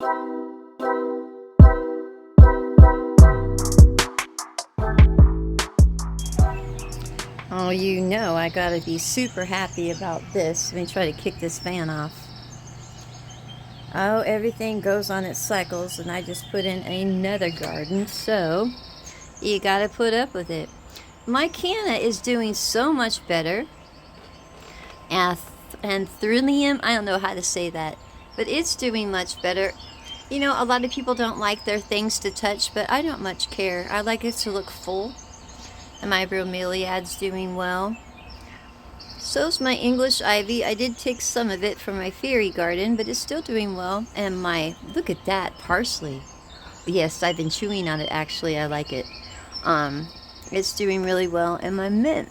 Oh, you know I gotta be super happy about this. Let me try to kick this fan off. Oh, everything goes on its cycles, and I just put in another garden, so you gotta put up with it. My canna is doing so much better. Anthurium, I don't know how to say that, but it's doing much better. You know, a lot of people don't like their things to touch, but I don't much care. I like it to look full. And my bromeliad's doing well. So's my English ivy. I did take some of it from my fairy garden, but it's still doing well. And my, look at that, parsley. Yes, I've been chewing on it actually. I like it. It's doing really well. And my mint,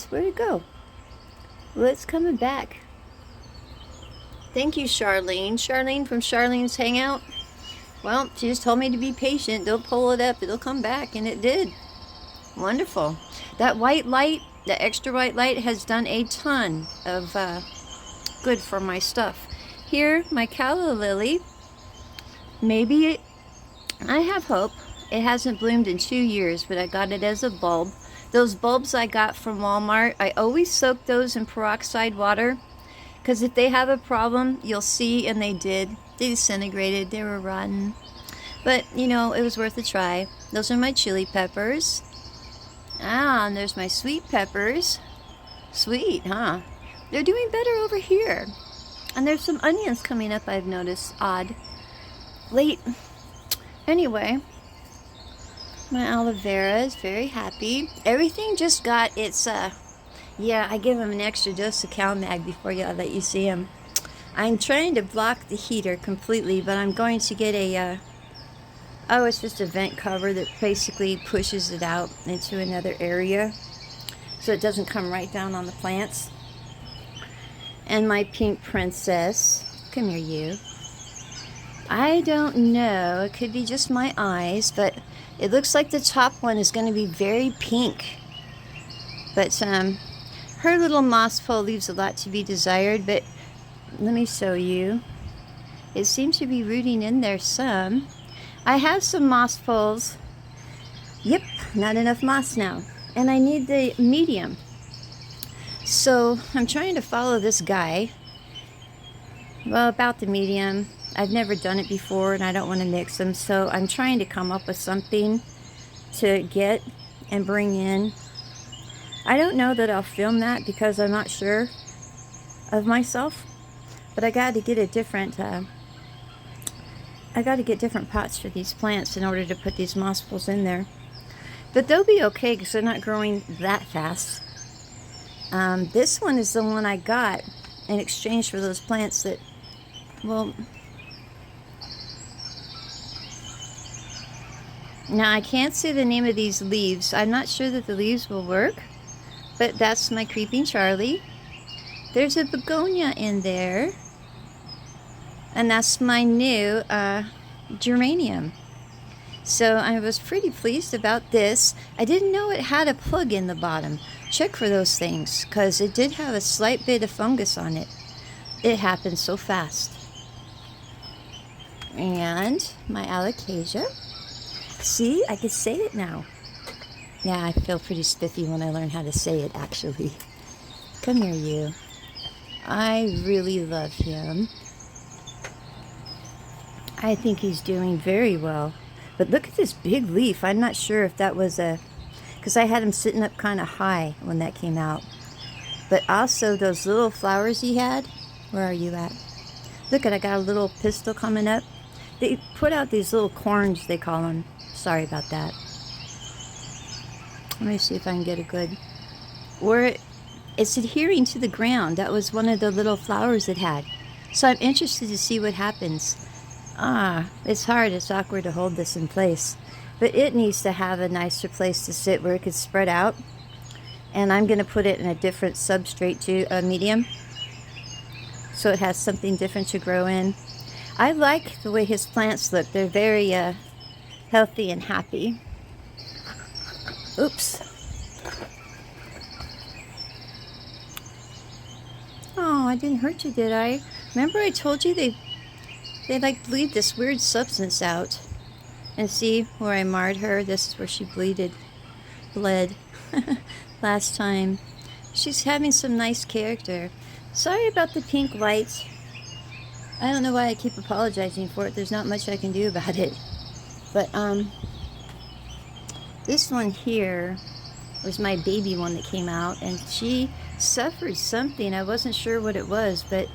where'd it go? Well, it's coming back. Thank you, Charlene. Charlene from Charlene's Hangout. Well, she just told me to be patient. They'll pull it up. It'll come back, and it did. Wonderful. That white light, the extra white light, has done a ton of good for my stuff. Here, my calla lily. Maybe I have hope. It hasn't bloomed in 2 years, but I got it as a bulb. Those bulbs I got from Walmart, I always soak those in peroxide water, because if they have a problem, you'll see, and they did. They disintegrated. They were rotten. But, you know, it was worth a try. Those are my chili peppers. Ah, and there's my sweet peppers. Sweet, huh? They're doing better over here. And there's some onions coming up, I've noticed. Odd. Late. Anyway, my aloe vera is very happy. Everything just got its, yeah, I give them an extra dose of CalMag before I let you see them. I'm trying to block the heater completely, but I'm going to get a, oh, it's just a vent cover that basically pushes it out into another area so it doesn't come right down on the plants. And my pink princess, come here you. I don't know, it could be just my eyes, but it looks like the top one is going to be very pink. But her little moss pole leaves a lot to be desired, but let me show you. It seems to be rooting in there some. I have some moss poles. Yep, not enough moss now. And I need the medium. So I'm trying to follow this guy. Well, about the medium. I've never done it before and I don't want to mix them. So I'm trying to come up with something to get and bring in. I don't know that I'll film that because I'm not sure of myself. But I got to get a different, I got to get different pots for these plants in order to put these moss poles in there. But they'll be okay because they're not growing that fast. This one is the one I got in exchange for those plants that, well, now I can't see the name of these leaves. I'm not sure that the leaves will work, but that's my creeping Charlie. There's a begonia in there. And that's my new geranium. So I was pretty pleased about this. I didn't know it had a plug in the bottom. Check for those things, because it did have a slight bit of fungus on it. It happened so fast. And my alocasia. See, I can say it now. Yeah, I feel pretty spiffy when I learn how to say it, actually. Come here, you. I really love him. I think he's doing very well. But look at this big leaf. I'm not sure if that was a... because I had him sitting up kind of high when that came out. But also those little flowers he had. Where are you at? Look at, I got a little pistil coming up. They put out these little corns, they call them. Sorry about that. Let me see if I can get a good... where it's adhering to the ground. That was one of the little flowers it had. So I'm interested to see what happens. It's hard, it's awkward to hold this in place. But it needs to have a nicer place to sit where it could spread out. And I'm going to put it in a different substrate to a medium. So it has something different to grow in. I like the way his plants look. They're very healthy and happy. Oops. Oh, I didn't hurt you, did I? Remember I told you they they like bleed this weird substance out. And see where I marred her? This is where she bled last time. She's having some nice character. Sorry about the pink lights. I don't know why I keep apologizing for it. There's not much I can do about it. But this one here was my baby one that came out, and she suffered something. I wasn't sure what it was, but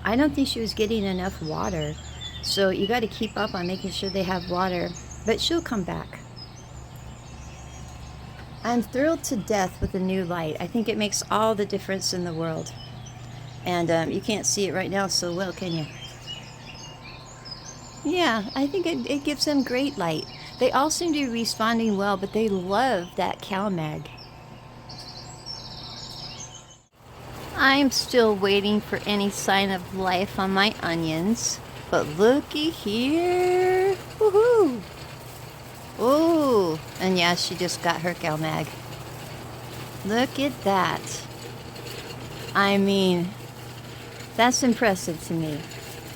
I don't think she was getting enough water. So you got to keep up on making sure they have water, but she'll come back. I'm thrilled to death with the new light. I think it makes all the difference in the world. And you can't see it right now so well, can you? Yeah, I think it gives them great light. They all seem to be responding well, but they love that CalMag. I'm still waiting for any sign of life on my onions. But looky here. Woohoo! Oh, and yeah, she just got her CalMag. Look at that. I mean, that's impressive to me.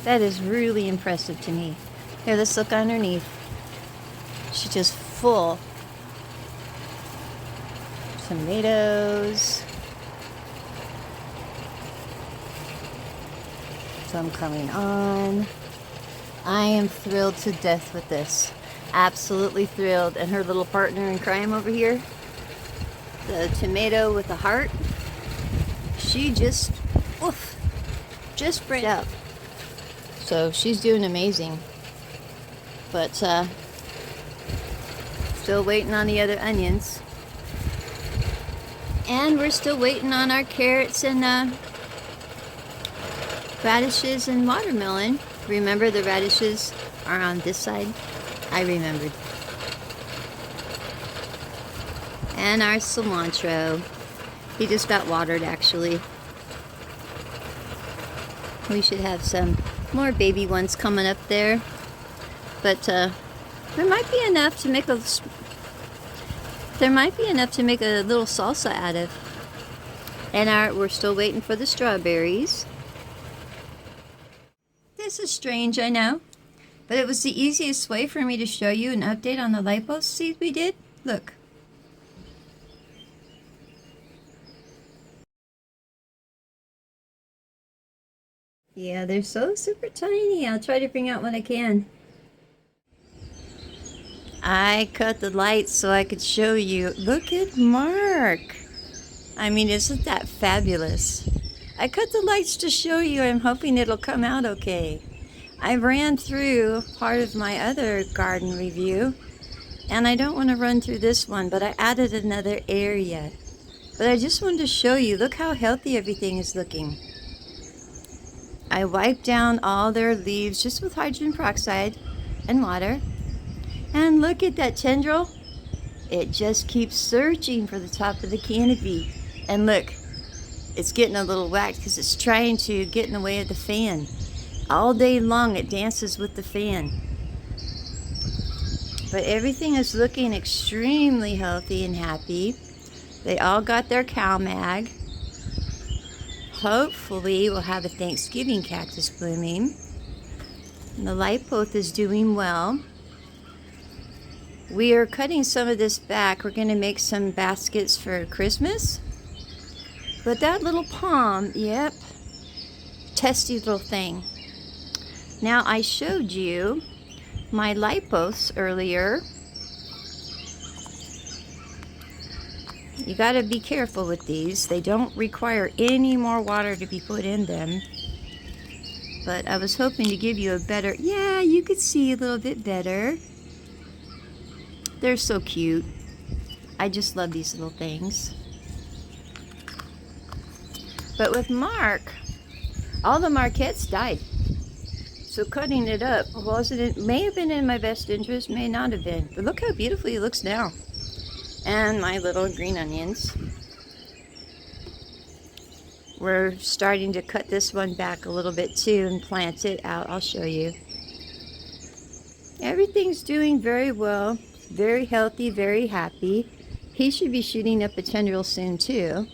That is really impressive to me. Here, let's look underneath. She's just full. Tomatoes. Some coming on. I am thrilled to death with this. Absolutely thrilled. And her little partner in crime over here, the tomato with the heart, she just sprayed up. So she's doing amazing. But still waiting on the other onions. And we're still waiting on our carrots and radishes and watermelon. Remember, the radishes are on this side? I remembered. And our cilantro. He just got watered, actually. We should have some more baby ones coming up there. But there might be enough to make a little salsa out of. And we're still waiting for the strawberries. This is strange, I know, but it was the easiest way for me to show you an update on the lipoth seed we did. Look. Yeah, they're so super tiny. I'll try to bring out what I can. I cut the lights so I could show you. Look at Mark. I mean, isn't that fabulous? I cut the lights to show you. I'm hoping it'll come out okay. I ran through part of my other garden review, and I don't want to run through this one, but I added another area. But I just wanted to show you, look how healthy everything is looking. I wiped down all their leaves just with hydrogen peroxide and water. And look at that tendril. It just keeps searching for the top of the canopy. And look, it's getting a little whacked because it's trying to get in the way of the fan. All day long it dances with the fan. But everything is looking extremely healthy and happy. They all got their CalMag. Hopefully we'll have a Thanksgiving cactus blooming. And the lipoth is doing well. We are cutting some of this back. We're going to make some baskets for Christmas. But that little palm, yep, testy little thing. Now, I showed you my lipoths earlier. You got to be careful with these. They don't require any more water to be put in them. But I was hoping to give you a better, yeah, you could see a little bit better. They're so cute. I just love these little things. But with Mark, all the Marquettes died. So cutting it up may have been in my best interest, may not have been. But look how beautifully it looks now. And my little green onions. We're starting to cut this one back a little bit too and plant it out. I'll show you. Everything's doing very well. Very healthy, very happy. He should be shooting up a tendril soon too.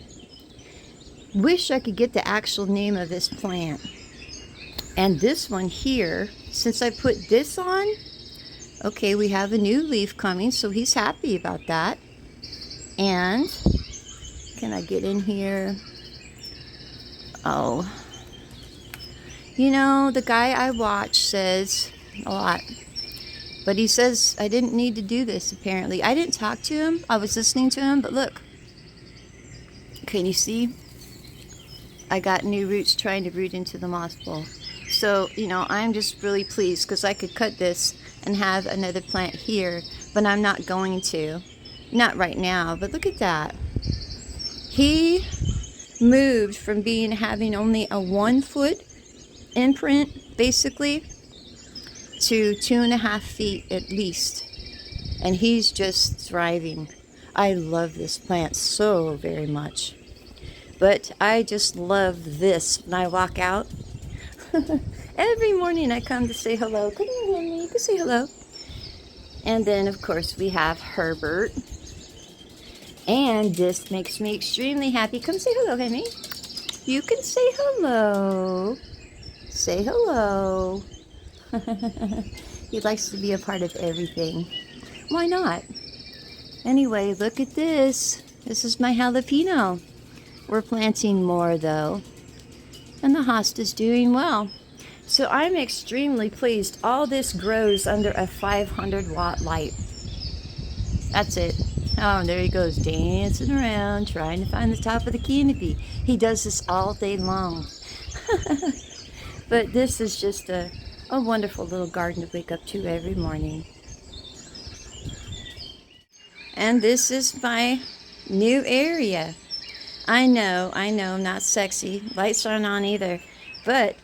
Wish I could get the actual name of this plant. And this one here since I put this on, okay, we have a new leaf coming, so he's happy about that. And can I get in here? Oh, you know, the guy I watch says a lot, but he says I didn't need to do this. Apparently I didn't talk to him, I was listening to him, but look, can you see? I got new roots trying to root into the moss bowl. So, you know, I'm just really pleased because I could cut this and have another plant here, but I'm not going to. Not right now, but look at that. He moved from having only a 1 foot imprint, basically, to 2.5 feet at least. And he's just thriving. I love this plant so very much. But I just love this when I walk out. Every morning I come to say hello. Come here, Henry, you can say hello. And then, of course, we have Herbert. And this makes me extremely happy. Come say hello, Henry. You can say hello. Say hello. He likes to be a part of everything. Why not? Anyway, look at this. This is my jalapeno. We're planting more though, and the hosta's doing well. So I'm extremely pleased. All this grows under a 500 watt light. That's it. Oh, there he goes dancing around trying to find the top of the canopy. He does this all day long. But this is just a wonderful little garden to wake up to every morning. And this is my new area. I know, not sexy. Lights aren't on either. But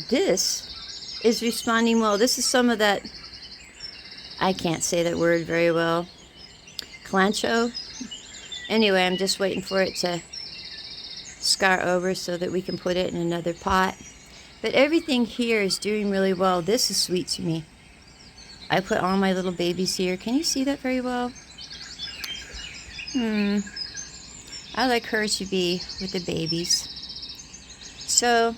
this is responding well. This is some of that, I can't say that word very well, calancho. Anyway, I'm just waiting for it to scar over so that we can put it in another pot. But everything here is doing really well. This is sweet to me. I put all my little babies here. Can you see that very well? I like her to be with the babies. So,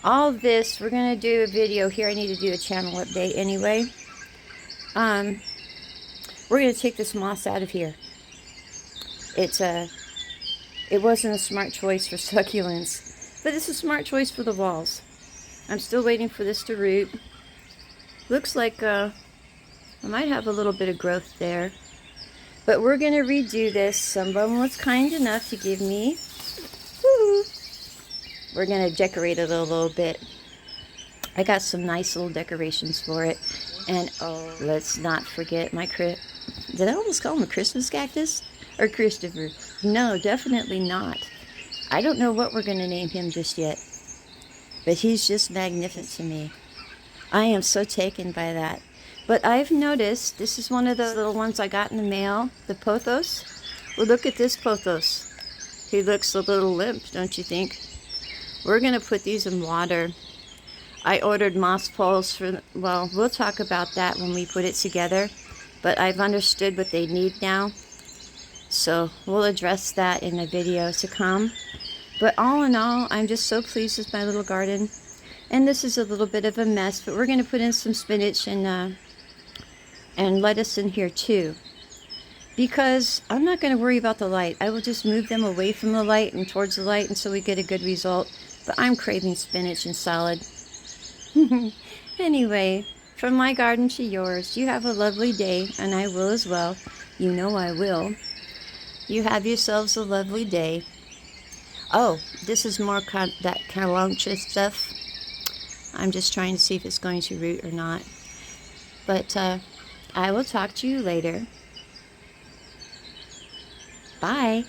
all this, we're going to do a video here. I need to do a channel update anyway. We're going to take this moss out of here. It wasn't a smart choice for succulents, but it's a smart choice for the walls. I'm still waiting for this to root. Looks like I might have a little bit of growth there. But we're going to redo this. Someone was kind enough to give me. Woo! We're going to decorate it a little bit. I got some nice little decorations for it. And oh, let's not forget my did I almost call him a Christmas cactus? Or Christopher? No, definitely not. I don't know what we're going to name him just yet. But he's just magnificent to me. I am so taken by that. But I've noticed, this is one of the little ones I got in the mail, the pothos. Well, look at this pothos. He looks a little limp, don't you think? We're going to put these in water. I ordered moss poles well, we'll talk about that when we put it together. But I've understood what they need now. So we'll address that in a video to come. But all in all, I'm just so pleased with my little garden. And this is a little bit of a mess, but we're going to put in some spinach and lettuce in here too, because I'm not going to worry about the light. I will just move them away from the light and towards the light until we get a good result. But I'm craving spinach and salad. Anyway, from my garden to yours, you have a lovely day, and I will as well. You know I will. You have yourselves a lovely day. Oh, this is more that calancho stuff. I'm just trying to see if it's going to root or not. But I will talk to you later. Bye.